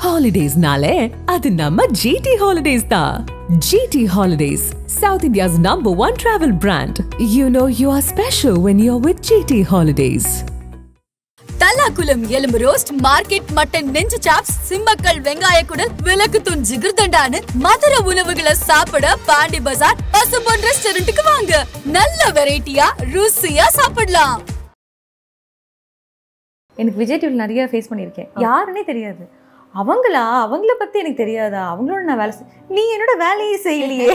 Holidays nale, adu namma GT Holidays da. GT Holidays, South India's #1 travel brand. You know you are special when you're with GT Holidays. Thallakulam எலும்பு roast, market mutton நெஞ்சு chops, Simmakkal வெங்காய குடல், விளக்குத்தூண் ஜிகிர்தண்டான்னு மதுரை உணவுகளை சாப்பிட பாண்டி பஜார் பசும்பொன் ரெஸ்டாரண்ட்டுக்கு வாங்க. நல்ல வெரைட்டியா ருசியா சாப்பிடலாம். எனக்கு விஜய் டிவியில் நிறைய ஃபேஸ் பண்ணியிருக்கேன். யாருன்னே தெரியாது. அவங்கள பற்றி எனக்கு தெரியாதா? அவங்களோட நான் வேலை நீ என்னோட வேலையை செய்யலையே.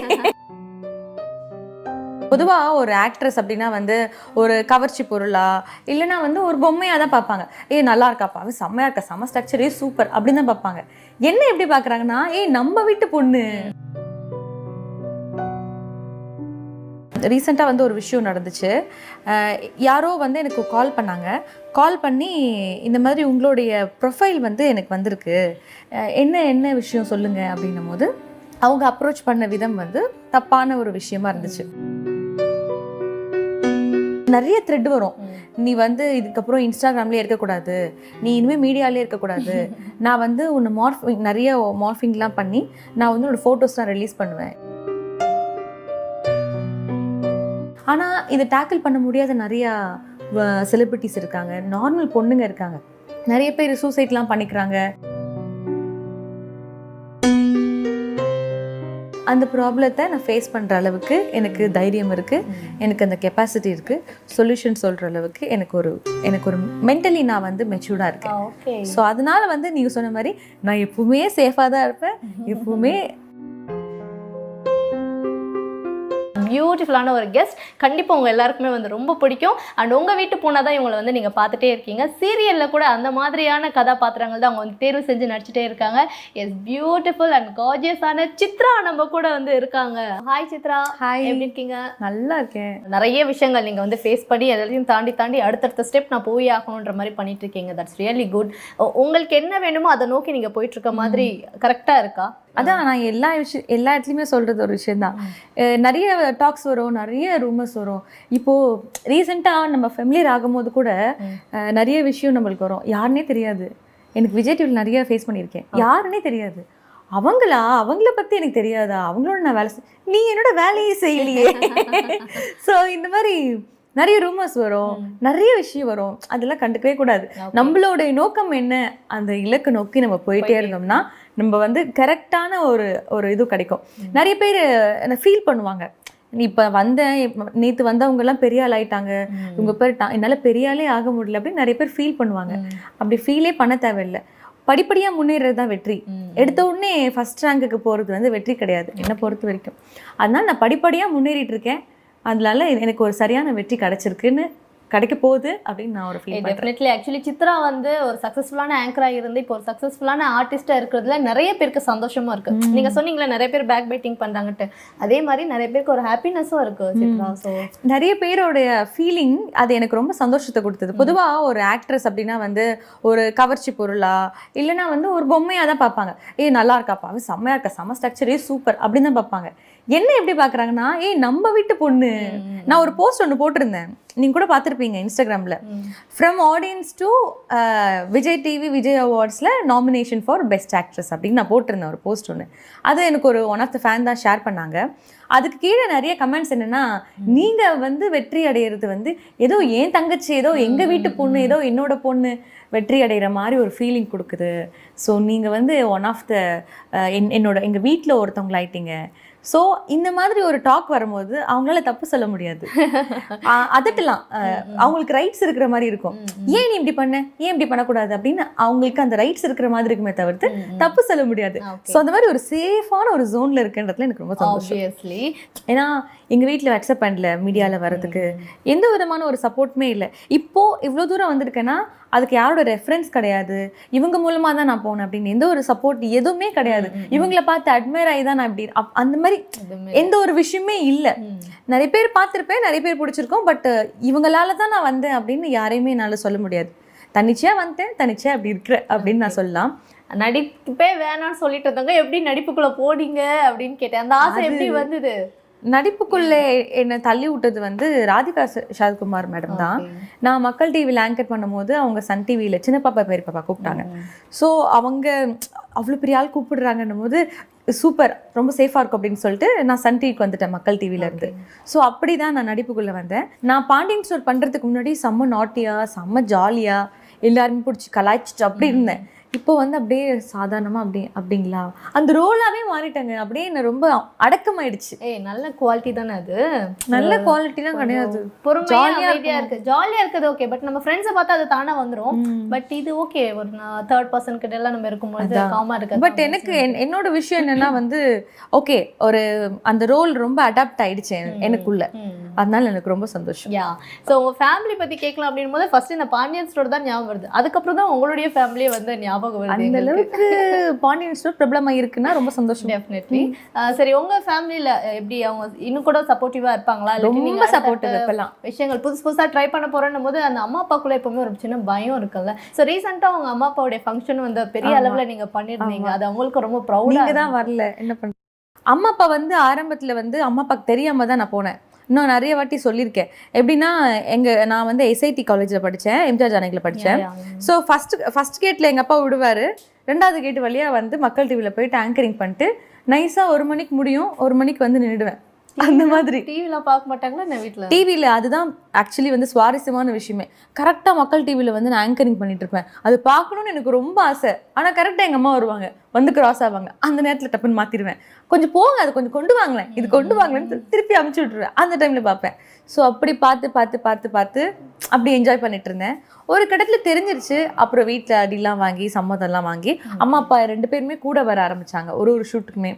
பொதுவாக ஒரு ஆக்ட்ரஸ் அப்படின்னா வந்து ஒரு கவர்ச்சி பொருளா இல்லைனா வந்து ஒரு பொம்மையாக தான் பார்ப்பாங்க. நல்லா இருக்காப்பா, அவன் செம்மையாக இருக்கா, செம்ம ஸ்ட்ரக்சரே சூப்பர் அப்படின்னு தான் பார்ப்பாங்க. என்ன எப்படி பார்க்குறாங்கன்னா, நம்ம வீட்டு பொண்ணு. ரீசெண்டாக வந்து ஒரு விஷயம் நடந்துச்சு. யாரோ வந்து எனக்கு கால் பண்ணாங்க. கால் பண்ணி இந்த மாதிரி உங்களுடைய ப்ரொஃபைல் வந்து எனக்கு வந்திருக்கு, என்ன விஷயம் சொல்லுங்கள் அப்படின்னும் போது அவங்க அப்ரோச் பண்ண விதம் வந்து தப்பான ஒரு விஷயமா இருந்துச்சு. நிறைய த்ரெட் வரும். நீ வந்து இதுக்கப்புறம் இன்ஸ்டாகிராம்லேயே இருக்கக்கூடாது, நீ இனிமேல் மீடியாலே இருக்கக்கூடாது, நான் வந்து உன்னை நிறைய மார்ஃபிங்லாம் பண்ணி நான் வந்து உன்னோட ஃபோட்டோஸ்லாம் ரிலீஸ் பண்ணுவேன். ஆனால் இதை டேக்கிள் பண்ண முடியாத நிறையா செலிபிரிட்டிஸ் இருக்காங்க, நார்மல் பொண்ணுங்க இருக்காங்க, நிறைய பேர் சூசைட்லாம் பண்ணிக்கிறாங்க. அந்த ப்ராப்ளத்தை நான் ஃபேஸ் பண்ணுற அளவுக்கு எனக்கு தைரியம் இருக்குது, எனக்கு அந்த கெப்பாசிட்டி இருக்குது, சொல்யூஷன் சொல்கிற அளவுக்கு எனக்கு ஒரு மென்டலி நான் வந்து மெச்சூர்டாக இருக்கேன். ஸோ அதனால வந்து நீங்கள் சொன்ன மாதிரி நான் எப்பவுமே சேஃபாக தான் இருப்பேன். எப்பவுமே பியூட்டிஃபுல்லான ஒரு கெஸ்ட். கண்டிப்பாக உங்கள் எல்லாருக்குமே வந்து ரொம்ப பிடிக்கும். அண்ட் உங்கள் வீட்டு போனால் தான் இவங்களை வந்து நீங்கள் பார்த்துட்டே இருக்கீங்க. சீரியலில் கூட அந்த மாதிரியான கதாபாத்திரங்கள் தான் அவங்க வந்து தேர்வு செஞ்சு நடிச்சுட்டே இருக்காங்க. எஸ், பியூட்டிஃபுல் அண்ட் கார்ஜியஸான சித்ரா நம்ம கூட வந்து இருக்காங்க. ஹாய் சித்ரா. ஹாய், எப்படி இருக்கீங்க? நல்லா இருக்கேன். நிறைய விஷயங்கள் நீங்கள் வந்து ஃபேஸ் பண்ணி எல்லாத்தையும் தாண்டி அடுத்தடுத்த ஸ்டெப் நான் போய் ஆகணுன்ற மாதிரி பண்ணிட்டு இருக்கீங்க. That's really good. உங்களுக்கு என்ன வேணுமோ அதை நோக்கி நீங்கள் போயிட்டு இருக்க மாதிரி கரெக்டாக இருக்கா? அதான் நான் எல்லா இடத்துலையுமே சொல்கிறது ஒரு விஷயந்தான். நிறைய டாக்ஸ் வரும், நிறைய ரூமர்ஸ் வரும். இப்போது ரீசெண்டாக நம்ம ஃபெமிலியர் ஆகும்போது கூட நிறைய விஷயம் நம்மளுக்கு வரும். யாருன்னே தெரியாது. எனக்கு விஜய் டிவியில் நிறைய ஃபேஸ் பண்ணியிருக்கேன். யாருன்னே தெரியாது. அவங்கள பற்றி எனக்கு தெரியாதா? அவங்களோட நான் வேலை நீ என்னோட வேலையை செய்யலையே. ஸோ இந்த மாதிரி நிறைய ரூமர்ஸ் வரும், நிறைய விஷயம் வரும். அதெல்லாம் கண்டுக்கவே கூடாது. நம்மளோட நோக்கம் என்ன, அந்த இலக்கு நோக்கி நம்ம போயிட்டே இருந்தோம்னா நம்ம வந்து கரெக்டான ஒரு இது கிடைக்கும். நிறைய பேர் ஃபீல் பண்ணுவாங்க, இப்போ நேற்று வந்தவங்கெல்லாம் பெரிய ஆள் ஆயிட்டாங்க, இவங்க பேர் என்னால் பெரிய ஆளே ஆக முடியல அப்படின்னு நிறைய பேர் ஃபீல் பண்ணுவாங்க. அப்படி ஃபீலே பண்ண தேவையில்லை. படிப்படியாக முன்னேறது தான் வெற்றி. எடுத்த உடனே ஃபர்ஸ்ட் ரேங்குக்கு போகிறது வந்து வெற்றி கிடையாது என்னை பொறுத்த வரைக்கும். அதனால் நான் படிப்படியாக முன்னேறிட்டு இருக்கேன். அதனால எனக்கு ஒரு சரியான வெற்றி கிடைக்க போகுது அப்படின்னு நான் ஒரு ஃபீல் பண்ணுறேன். டெஃபினெட்லி. ஆக்சுவலி சித்ரா வந்து ஒரு சக்ஸஸ்ஃபுல்லான ஆங்கராக இருந்து இப்போ ஒரு சக்ஸஸ்ஃபுல்லான ஆர்டிஸ்டாக இருக்கிறதுல நிறைய பேருக்கு சந்தோஷமாக இருக்குது. நீங்கள் சொன்னீங்களே நிறைய பேர் பேக் பைட்டிங் பண்ணுறாங்கட்டு, அதே மாதிரி நிறைய பேருக்கு ஒரு ஹாப்பினஸும் இருக்குது சித்ரா. ஸோ நிறைய பேரோடைய ஃபீலிங் அது எனக்கு ரொம்ப சந்தோஷத்தை கொடுத்தது. பொதுவாக ஒரு ஆக்ட்ரஸ் அப்படின்னா வந்து ஒரு கவர்ச்சி பொருளா இல்லைனா வந்து ஒரு பொம்மையாக தான் பார்ப்பாங்க. நல்லா இருக்காப்பா, அவன் செம்மையாக இருக்கா, செம்ம ஸ்ட்ரக்சரே சூப்பர் அப்படின்னு தான் பார்ப்பாங்க. என்ன எப்படி பார்க்குறாங்கன்னா, நம்ம வீட்டு பொண்ணு. நான் ஒரு போஸ்ட் ஒன்று போட்டிருந்தேன், நீங்கள் கூட பார்த்துருப்பீங்க இன்ஸ்டாகிராமில். From audience to Vijay TV Vijay அவார்ட்ஸில் நாமினேஷன் ஃபார் பெஸ்ட் ஆக்ட்ரஸ் அப்படின்னு நான் போட்டிருந்தேன் ஒரு போஸ்ட் ஒன்று. அது எனக்கு ஒரு ஒன் ஆஃப் த ஃபேன் தான் ஷேர் பண்ணாங்க. அதுக்கு கீழே நிறைய கமெண்ட்ஸ் என்னென்னா, நீங்கள் வந்து வெற்றி அடைகிறது வந்து ஏதோ என் தங்கச்சி, ஏதோ எங்கள் வீட்டு பொண்ணு, ஏதோ என்னோட பொண்ணு வெற்றி அடைகிற மாதிரி ஒரு ஃபீலிங் கொடுக்குது. ஸோ நீங்கள் வந்து ஒன் ஆஃப் த எங்கள் வீட்டில் ஒருத்தவங்களாயிட்டீங்க. ஸோ இந்த மாதிரி ஒரு டாக் வரும்போது அவங்களால தப்பு சொல்ல முடியாது. அதட்டலாம், அவங்களுக்கு ரைட்ஸ் இருக்கிற மாதிரி இருக்கும். ஏன் நீ இப்படி பண்ண, ஏன் இப்படி பண்ணக்கூடாது அப்படின்னு அவங்களுக்கு அந்த ரைட்ஸ் இருக்கிற மாதிரி இருக்குமே தவிர்த்து தப்பு சொல்ல முடியாது. ஸோ அந்த மாதிரி ஒரு சேஃபான ஒரு ஜோன்ல இருக்குன்றதுல எனக்கு ரொம்ப சந்தோஷம். ஏன்னா எங்கள் வீட்டில் அக்செப்ட் பண்ணல மீடியாவில் வர்றதுக்கு, எந்த விதமான ஒரு சப்போர்ட்டுமே இல்லை. இப்போது இவ்வளோ தூரம் வந்திருக்கேன்னா அதுக்கு யாரோட ரெஃபரன்ஸ் கிடையாது, இவங்க மூலமாக தான் நான் போனேன் அப்படின்னு எந்த ஒரு சப்போர்ட் எதுவுமே கிடையாது. இவங்கள பார்த்து அட்மையர் ஆகி தான் நான் இப்படி அந்த மாதிரி எந்த ஒரு விஷயமே இல்லை. நிறைய பேர் பார்த்துருப்பேன், நிறைய பேர் பிடிச்சிருக்கோம், பட் இவங்களால தான் நான் வந்தேன் அப்படின்னு யாரையுமே என்னால் சொல்ல முடியாது. தன்னிச்சையாக வந்தேன், தன்னிச்சையாக அப்படி இருக்கிற அப்படின்னு நான் சொல்லலாம். நடிப்பே வேணாம்னு சொல்லிட்டு இருந்தாங்க, எப்படி நடிப்புக்குள்ளே போனீங்க அப்படின்னு கேட்டேன். அந்த ஆசை எப்படி வந்தது? நடிப்புக்குள்ளே என்னை தள்ளி விட்டது வந்து ராதிகா ஷாத்குமார் மேடம் தான். நான் மக்கள் டிவியில் ஆங்கர் பண்ணும்போது அவங்க சன் டிவியில் சின்ன பாப்பா பெரிய பாப்பா கூப்பிட்டாங்க. ஸோ அவங்க அவ்வளோ பெரிய ஆள் கூப்பிடுறாங்கன்னும் போது சூப்பர், ரொம்ப சேஃபாக இருக்கும் அப்படின்னு சொல்லிட்டு நான் சன் டிவிக்கு வந்துட்டேன், மக்கள் டிவிலேருந்து. ஸோ அப்படி தான் நான் நடிப்புக்குள்ளே வந்தேன். நான் பாண்டியன் ஸ்டோர் பண்ணுறதுக்கு முன்னாடி செம்ம நாட்டியாக செம்ம ஜாலியாக எல்லாருமே பிடிச்சி கலாய்ச்சிட்டு அப்படி இருந்தேன். இப்போ வந்து அப்படியே சாதாரணமாக அப்படிங்களா அந்த ரோலாகவே மாறிட்டாங்க. அப்படியே என்ன ரொம்ப அடக்கமாயிடுச்சு. நல்ல குவாலிட்டி தானே அது. நல்ல குவாலிட்டிலாம் கிடையாது, பொறுமையா இருக்கு, ஜாலியா இருக்குது. ஓகே, பட் நம்ம ஃப்ரெண்ட்ஸை பார்த்தா அது தானா வந்துடும். பட் இது ஓகே, ஒரு தேர்ட் பர்சன் கிட்ட எல்லாம் நம்ம இருக்கும்போது காமா இருக்கு. பட் எனக்கு என்னோட விஷயம் என்னன்னா வந்து ஓகே, ஒரு அந்த ரோல் ரொம்ப அடாப்ட் ஆயிடுச்சு எனக்குள்ள, அதனால எனக்கு ரொம்ப சந்தோஷம். யா, ஸோ உங்க ஃபேமிலி பத்தி கேட்கலாம் அப்படின் போது ஃபர்ஸ்ட் இந்த பாண்டியன் ஸ்டோர் தான் ஞாபகம் வருது. அதுக்கப்புறம் தான் உங்களுடைய ஃபேமிலியே வந்து ஞாபகம். அந்த அளவுக்கு பாண்டியன் ஸ்டோர் பிரபலமா இருக்குன்னா ரொம்ப சந்தோஷம். டெஃபினெட்லி. சரி, உங்க ஃபேமிலில எப்படி அவங்க இன்னும் கூட சப்போர்ட்டிவா இருப்பாங்களா? ரொம்ப சப்போர்ட்டிவ் இப்பலாம் விஷயங்கள் புதுசா ட்ரை பண்ண போறேன்னும் போது அந்த அம்மா அப்பாக்குள்ள எப்பவுமே ஒரு சின்ன பயம் இருக்குல்ல. ஸோ ரீசெண்டா உங்க அம்மா அப்பாவுடைய ஃபங்க்ஷன் வந்து பெரிய அளவுல நீங்க பண்ணிருந்தீங்க, அது அவங்களுக்கு ரொம்ப ப்ரௌடா. நீங்க தான் வரல, என்ன பண்ற. அம்மா அப்பா வந்து ஆரம்பத்துல வந்து அம்மா அப்பாக்கு தெரியாம தான் நான் போனேன். இன்னும் நிறைய வாட்டி சொல்லியிருக்கேன். எப்படின்னா நான் வந்து SIT காலேஜில் படித்தேன், எம்ஜிஆர் ஜானகியில் படித்தேன். ஸோ ஃபஸ்ட் கேட்டில் எங்கள் அப்பா விடுவார், 2வது கேட்டு வழியாக வந்து மக்கள் டிவியில் போயிட்டு ஆங்கரிங் பண்ணிட்டு நைஸாக 1 மணிக்கு முடியும், 1 மணிக்கு வந்து நின்றுடுவேன். அந்த மாதிரி டிவில பார்க்க மாட்டாங்களா? நான் வீட்டில் டிவியில் அதுதான் ஆக்சுவலி வந்து சுவாரஸ்யமான விஷயமே. கரெக்டாக மக்கள் டிவியில் வந்து நான் ஆங்கரிங் பண்ணிட்டு இருப்பேன். அது பார்க்கணுன்னு எனக்கு ரொம்ப ஆசை. ஆனால் கரெக்டாக எங்கள் அம்மா வருவாங்க, வந்து கிராஸ் ஆவாங்க. அந்த நேரத்தில் டப்புன்னு மாற்றிடுவேன். கொஞ்சம் போங்க, அது கொஞ்சம் கொண்டு வாங்களேன், இது கொண்டு வாங்கலன்னு திருப்பி அமுச்சு விட்டுருவேன். அந்த டைமில் பார்ப்பேன். ஸோ அப்படி பார்த்து அப்படி என்ஜாய் பண்ணிட்டு இருந்தேன். ஒரு கட்டத்தில் தெரிஞ்சிருச்சு. அப்புறம் வீட்டில் அடிலாம் வாங்கி சம்மதம்லாம் வாங்கி அம்மா அப்பா 2 பேருமே கூட வர ஆரம்பிச்சாங்க ஒரு ஷூட்டுக்குமே.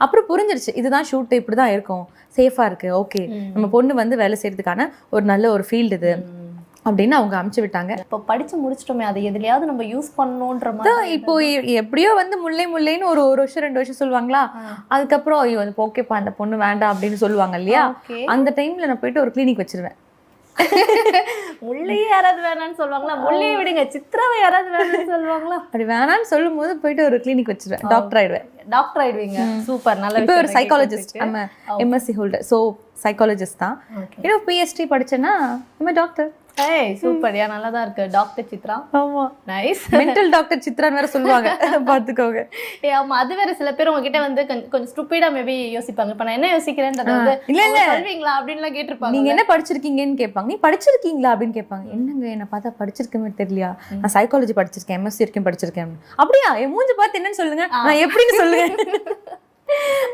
அப்புறம் புரிஞ்சிருச்சு, இதுதான் ஷூட்டு, இப்படி தான் இருக்கும், சேஃபாக இருக்குது, ஓகே நம்ம பொண்ணு வந்து வேலை செய்யறதுக்கான ஒரு நல்ல ஒரு ஃபீல்டு இது அப்படின்னு அவங்க அமுச்சு விட்டாங்க. இப்போ படிச்சு முடிச்சிட்டோமே, அதை எதுலையாவது நம்ம யூஸ் பண்ணணுன்ற மாதிரி. இப்போ எப்படியோ வந்து முல்லைன்னு ஒரு வருஷம் 2 வருஷம் சொல்லுவாங்களா, அதுக்கப்புறம் ஐயோ வந்து ஓகேப்பா அந்த பொண்ணு வேண்டாம் அப்படின்னு சொல்லுவாங்க இல்லையா. அந்த டைம்ல நான் போயிட்டு ஒரு கிளினிக் வச்சிருவேன். முல்லையே யாராவது வேணான்னு சொல்லுவாங்களா? முல்லையை விடுங்க, சித்ராவை யாராவது வேணான்னு சொல்லுவாங்களா? அப்படி வேணான்னு சொல்லும் போது போயிட்டு ஒரு கிளினிக் வச்சிருவேன், டாக்டர் ஆயிடுவீங்க. சூப்பர், நல்ல. இப்போ ஒரு சைக்காலஜிஸ்ட், நம்ம MSc ஹோல்டர், ஸோ சைக்காலஜிஸ்ட் தான். இன்னும் PhD படிச்சேன்னா நம்ம டாக்டர். ஏய் சூப்பர், யா நல்லா தான் இருக்கு. டாக்டர் சித்ரா. ஆமா, நைஸ். மென்டல் டாக்டர் சித்ரான்னு வேற சொல்லுவாங்க, பாத்துக்கோங்க. ஆமா, அது வேற. சில பேர் உங்ககிட்ட வந்து கொஞ்சம் ஸ்டூபிடா மேபி யோசிப்பாங்க. இப்ப நான் என்ன யோசிக்கிறேன்றது வந்து இல்ல சொல்வீங்களா அப்படின்லாம் கேட்டிருப்பாங்க. நீங்க என்ன படிச்சிருக்கீங்கன்னு கேட்பாங்க. நீ படிச்சிருக்கீங்களா அப்படின்னு கேட்பாங்க. என்னங்க என்ன பார்த்தா படிச்சிருக்கமே தெரியலையா? நான் சைக்காலஜி படிச்சிருக்கேன், MSc வரைக்கும் படிச்சிருக்கேன். அப்படியா? என் மூஞ்சி பார்த்து என்னன்னு சொல்லுங்க, நான் எப்படின்னு சொல்லுங்க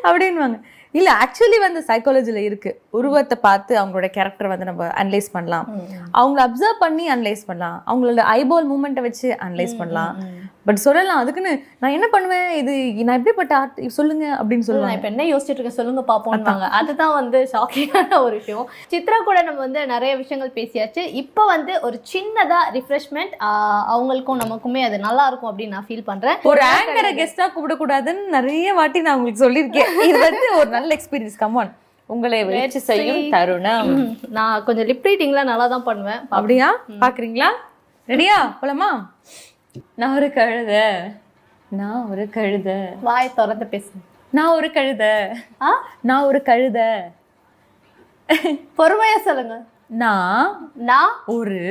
அப்படின்வாங்க. இல்ல ஆக்சுவலி வந்து சைக்காலஜில இருக்கு. உருவத்தை பார்த்து அவங்களோட கேரக்டர் வந்து நம்ம அனலைஸ் பண்ணலாம், அவங்கள அப்சர்வ் பண்ணி அனலைஸ் பண்ணலாம், அவங்களோட ஐபால் மூமெண்ட்டை வச்சு அனலைஸ் பண்ணலாம். பட் சொல்லலாம், அதுக்குன்னு நான் என்ன பண்ணுவேன், இது நான் எப்படிப்பட்ட ஆர்ட் சொல்லுங்க அப்படின்னு சொல்லுவேன். இப்போ என்ன யோசிச்சுட்டு இருக்க சொல்லுங்க பாப்போம்வாங்க. அதுதான் வந்து ஷாக்கிங்கான ஒரு விஷயம். சித்ரா கூட நம்ம வந்து நிறைய விஷயங்கள் பேசியாச்சு. இப்போ வந்து ஒரு சின்னதா ரிஃப்ரெஷ்மெண்ட் அவங்களுக்கும் நமக்குமே அது நல்லா இருக்கும் அப்படின்னு நான் ஃபீல் பண்றேன். ஒரு ஆங்கரை கெஸ்டா கூப்பிடக்கூடாதுன்னு நிறைய வாட்டி நான் உங்களுக்கு சொல்லியிருக்கேன். இது வந்து ஒரு நல்ல எக்ஸ்பீரியன்ஸ். கமான், உங்களை வெற்றி செய்யும் தருணம். நான் கொஞ்சம் லிப் ரீடிங்லாம் நல்லா தான் பண்ணுவேன். அப்படியா? பாக்குறீங்களா? ரெடியா? போலாமா? நான் ஒரு கழுதை. வாயை திறந்து பேசு. நான் ஒரு கழுதை. பொறுமையா சொல்லுங்க. நான் ஒரு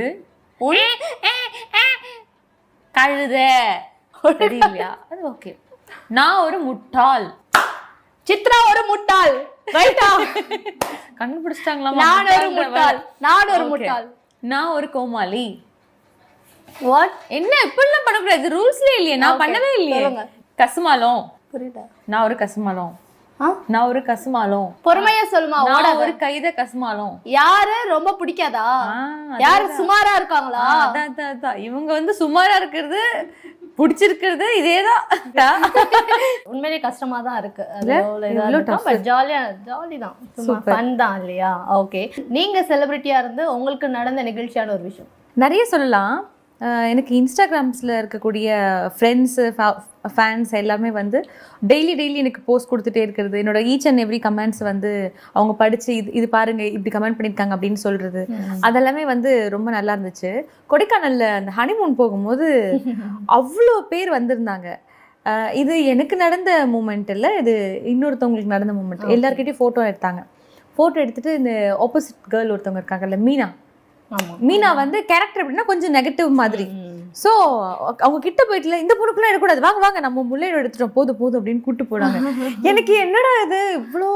கழுதை. தெரியலையா? அது ஓகே. நான் ஒரு முட்டாள். சித்ரா ஒரு முட்டாள். ரைட்டா? கண்டுபிடிச்சிட்டாங்களா? நான் ஒரு முட்டாள். நான் ஒரு கோமாளி. வாட்? என்ன இப்படிலாம் பண்ணக்கூடாது, ரூல்ஸ்ல இல்லையே, நான் பண்ணவே இல்லையே. கசுமாலம். புரியல. நான் ஒரு கசுமாலம். பொறுமையா சொல்லுமா. நான் ஒரு கைத கசுமாலம். யாரு ரொம்ப பிடிக்காதா? யாரு சுமாரா இருக்காங்களா? அதான் இவங்க வந்து சுமாரா இருக்கிறது பிடிச்சிருக்கிறது இதேதான். உண்மையிலேயே கஷ்டமா தான் இருக்கு. ஜாலிதான், ஃபன் தான் இல்லையா? ஓகே, நீங்க செலிபிரிட்டியா இருந்து உங்களுக்கு நடந்த நிகழ்ச்சியான ஒரு விஷயம் நிறைய சொல்லலாம். எனக்கு இன்ஸ்டாகிராம்ஸில் இருக்கக்கூடிய ஃப்ரெண்ட்ஸு ஃபேன்ஸ் எல்லாமே வந்து டெய்லி எனக்கு போஸ்ட் கொடுத்துட்டே இருக்கிறது. என்னோட ஈச் அண்ட் எவ்ரி கமெண்ட்ஸ் வந்து அவங்க படித்து இது பாருங்க இப்படி கமெண்ட் பண்ணியிருக்காங்க அப்படின்னு சொல்கிறது, அதெல்லாமே வந்து ரொம்ப நல்லா இருந்துச்சு. கொடைக்கானலில் அந்த ஹனிமூன் போகும்போது அவ்வளோ பேர் வந்திருந்தாங்க. இது எனக்கு நடந்த மூமெண்ட் இல்லை, இது இன்னொருத்தவங்களுக்கு நடந்த மூமெண்ட். எல்லாருக்கிட்டையும் ஃபோட்டோ எடுத்தாங்க. ஃபோட்டோ எடுத்துகிட்டு இந்த ஆப்போசிட் கேர்ள் ஒருத்தவங்க இருக்காங்கல்ல, மீனா வந்து கேரக்டர் எப்படின்னா கொஞ்சம் நெகட்டிவ் மாதிரி. ஸோ அவங்க கிட்ட போயிட்டுல இந்த பொண்ணுக்குலாம் எடுக்கக்கூடாது, வாங்க வாங்க நம்ம முல்லையோட எடுத்துட்டோம், போதும் அப்படின்னு கூப்பிட்டு போனாங்க. எனக்கு என்னடா இது இவ்வளோ,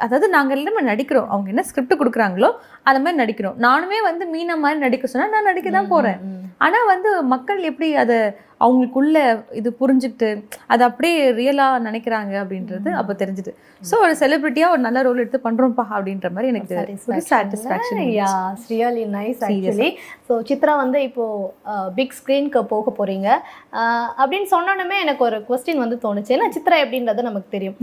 அதாவது நாங்கள் எல்லாமே நடிக்கிறோம், அவங்க என்ன ஸ்கிரிப்ட் கொடுக்குறாங்களோ அந்த மாதிரி நடிக்கிறோம். நானுமே வந்து மீனா மாதிரி நடிக்க சொன்னா நான் நடிக்க தான் போறேன். ஆனா வந்து மக்கள் எப்படி அதை அவங்களுக்குள்ள இது புரிஞ்சுக்கிட்டு அதை அப்படியே ரியலா நினைக்கிறாங்க அப்படின்றது அப்போ தெரிஞ்சுது. ஸோ ஒரு செலிபிரிட்டியா ஒரு நல்ல ரோல் எடுத்து பண்றோம்ப்பா அப்படின்ற மாதிரி எனக்கு satisfaction. Really nice actually. So Chitra வந்து இப்போ பிக் ஸ்க்ரீனுக்கு போக போறீங்க அப்படின்னு சொன்னோன்னே எனக்கு ஒரு கொஸ்டின் வந்து தோணுச்சு. ஏன்னா சித்ரா எப்படின்றது நமக்கு தெரியும்,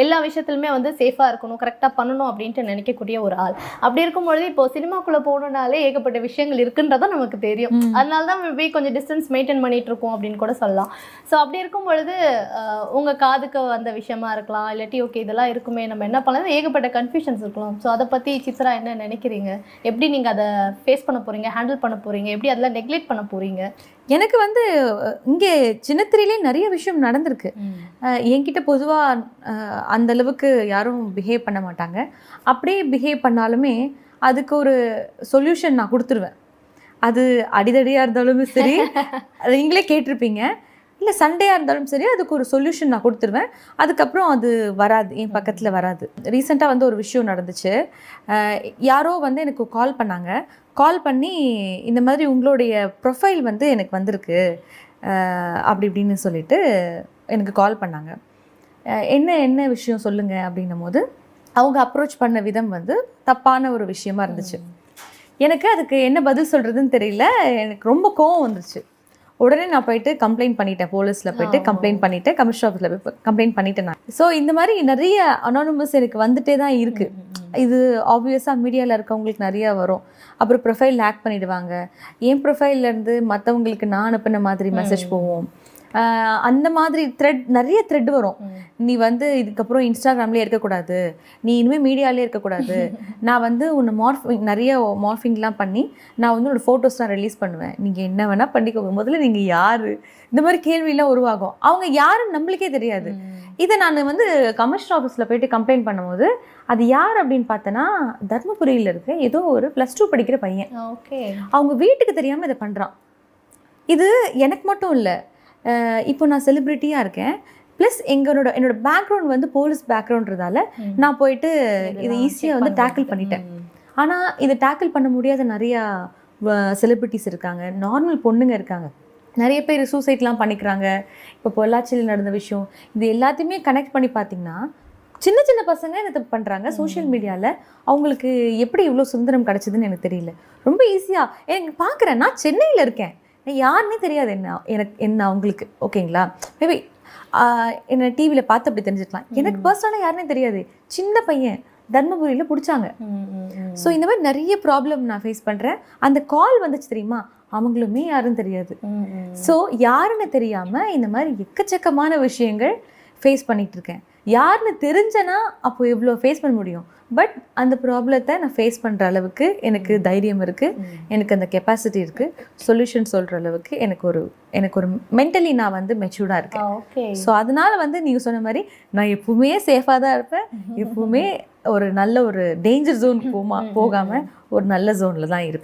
எல்லா விஷயத்துலையுமே வந்து சேஃபாக இருக்கணும், கரெக்டாக பண்ணணும் அப்படின்ட்டு நினைக்கக்கூடிய ஒரு ஆள். அப்படி இருக்கும்பொழுது இப்போ சினிமாக்குள்ளே போகணுன்னாலே ஏகப்பட்ட விஷயங்கள் இருக்குன்றதும் நமக்கு தெரியும். அதனால தான் மேபி கொஞ்சம் டிஸ்டன்ஸ் மெயின்டைன் பண்ணிட்டு இருக்கோம் அப்படின்னு கூட சொல்லலாம். ஸோ அப்படி இருக்கும் பொழுது உங்கள் காதுக்கு வந்த விஷயமா இருக்கலாம், இல்லாட்டி ஓகே இதெல்லாம் இருக்குமே நம்ம என்ன பண்ணலாம், ஏகப்பட்ட கன்ஃபியூஷன்ஸ் இருக்கலாம். ஸோ அதை பற்றி சித்ரா என்ன நினைக்கிறீங்க? எப்படி நீங்கள் அதை ஃபேஸ் பண்ண போகிறீங்க, ஹேண்டில் பண்ண போகிறீங்க, எப்படி அதெல்லாம் நெக்லெக்ட் பண்ண போகிறீங்க? எனக்கு வந்து இங்கே சின்னத்திரையிலே நிறைய விஷயம் நடந்திருக்கு. என்கிட்ட பொதுவாக அந்த அளவுக்கு யாரும் பிஹேவ் பண்ண மாட்டாங்க. அப்படியே பிஹேவ் பண்ணாலுமே அதுக்கு ஒரு சொல்யூஷன் நான் கொடுத்துருவேன். அது அடிதடியாக இருந்தாலும் சரி, அது நீங்களே கேட்டிருப்பீங்க, இல்லை சண்டையாக இருந்தாலும் சரி, அதுக்கு ஒரு சொல்யூஷன் நான் கொடுத்துருவேன். அதுக்கப்புறம் அது வராது, என் பக்கத்தில் வராது. ரீசெண்டாக வந்து ஒரு விஷயம் நடந்துச்சு. யாரோ வந்து எனக்கு கால் பண்ணாங்க. கால் பண்ணி இந்த மாதிரி உங்களுடைய ப்ரொஃபைல் வந்து எனக்கு வந்திருக்கு அப்படி இப்படின்னு சொல்லிட்டு எனக்கு கால் பண்ணாங்க. என்ன விஷயம் சொல்லுங்கள் அப்படின்னும் போது அவங்க அப்ரோச் பண்ண விதம் வந்து தப்பான ஒரு விஷயமா இருந்துச்சு. எனக்கு அதுக்கு என்ன பதில் சொல்கிறதுன்னு தெரியல. எனக்கு ரொம்ப கோவம் வந்துருச்சு. உடனே நான் போயிட்டு கம்ப்ளைண்ட் பண்ணிட்டேன், போலீஸில் போயிட்டு கம்ப்ளைண்ட் பண்ணிவிட்டேன், கமிஷனர் ஆஃபீஸில் போய் கம்ப்ளைண்ட் பண்ணிட்டேன் நான். ஸோ இந்த மாதிரி நிறைய அனானிமஸ் எனக்கு வந்துட்டே தான் இருக்குது. இது ஆப்வியஸாக மீடியாவில் இருக்கவங்களுக்கு நிறையா வரும். அப்புறம் ப்ரொஃபைல் ஹேக் பண்ணிவிடுவாங்க. என் ப்ரொஃபைல்லேருந்து மற்றவங்களுக்கு நான் அனுப்பின மாதிரி மெசேஜ் போவோம். அந்த மாதிரி நிறைய த்ரெட் வரும். நீ வந்து இதுக்கப்புறம் இன்ஸ்டாகிராம்லேயே இருக்கக்கூடாது, நீ இனிமேல் மீடியாலே இருக்கக்கூடாது, நான் வந்து உன்னை நிறைய மார்ஃபிங்லாம் பண்ணி நான் வந்து உன்னோட ஃபோட்டோஸ்லாம் ரிலீஸ் பண்ணுவேன், நீங்கள் என்ன வேணால் பண்ணிக்கோங்க, முதல்ல நீங்கள் யார், இந்த மாதிரி கேள்வியெல்லாம் உருவாகும். அவங்க யாருன்னு நம்மளுக்கே தெரியாது. இதை நான் வந்து கமிஷனர் ஆஃபீஸில் போயிட்டு கம்ப்ளைண்ட் பண்ணும்போது அது யார் அப்படின்னு பார்த்தேன்னா தர்மபுரியில் இருக்க ஏதோ ஒரு +2 படிக்கிற பையன். ஓகே, அவங்க வீட்டுக்கு தெரியாமல் இதை பண்ணுறான். இது எனக்கு மட்டும் இல்லை, இப்போ நான் செலிப்ரிட்டியாக இருக்கேன், ப்ளஸ் என்னோட பேக்ரவுண்ட் வந்து போலீஸ் பேக்ரவுண்ட்றதால நான் போயிட்டு இதை ஈஸியாக வந்து டேக்கிள் பண்ணிட்டேன். ஆனால் இதை டேக்கிள் பண்ண முடியாத நிறையா செலிப்ரிட்டிஸ் இருக்காங்க, நார்மல் பொண்ணுங்க இருக்காங்க, நிறைய பேர் சூசைட்லாம் பண்ணிக்கிறாங்க. இப்போ பொள்ளாச்சியில் நடந்த விஷயம் இது எல்லாத்தையுமே கனெக்ட் பண்ணி பார்த்திங்கன்னா சின்ன சின்ன பசங்க இதை பண்ணுறாங்க. சோஷியல் மீடியாவில் அவங்களுக்கு எப்படி இவ்வளோ சுதந்திரம் கிடச்சிதுன்னு எனக்கு தெரியல. ரொம்ப ஈஸியாக எனக்கு பார்க்குறேன். நான் சென்னையில் இருக்கேன், யாருன்னே தெரியாது என்ன அவங்களுக்கு. ஓகேங்களா, மேபி என்னை டிவியில் பார்த்து அப்படி தெரிஞ்சுக்கலாம். எனக்கு பர்சனலாக யாருன்னே தெரியாது. சின்ன பையன் தர்மபுரியில் பிடிச்சாங்க. ஸோ இந்த மாதிரி நிறைய ப்ராப்ளம் நான் ஃபேஸ் பண்ணுறேன். அந்த கால் வந்துச்சு தெரியுமா, அவங்களுமே யாரும் தெரியாது. ஸோ யாருன்னு தெரியாமல் இந்த மாதிரி எக்கச்சக்கமான விஷயங்கள் ஃபேஸ் பண்ணிகிட்டு இருக்கேன். யாருன்னு தெரிஞ்சனா அப்போ எவ்வளோ ஃபேஸ் பண்ண முடியும். பட் அந்த ப்ராப்ளத்தை நான் ஃபேஸ் பண்ணுற அளவுக்கு எனக்கு தைரியம் இருக்குது, எனக்கு அந்த கெப்பாசிட்டி இருக்குது, சொல்யூஷன் சொல்கிற அளவுக்கு எனக்கு ஒரு மென்டலி நான் வந்து மெச்சூர்டாக இருக்கேன். ஸோ அதனால் வந்து நீங்கள் சொன்ன மாதிரி நான் எப்பவுமே சேஃபாக தான் இருப்பேன். எப்பவுமே ஒரு நல்ல ஒரு டேஞ்சர் ஜோன் போகாமல் ஒரு நல்ல ஜோனில் தான் இருப்பேன்.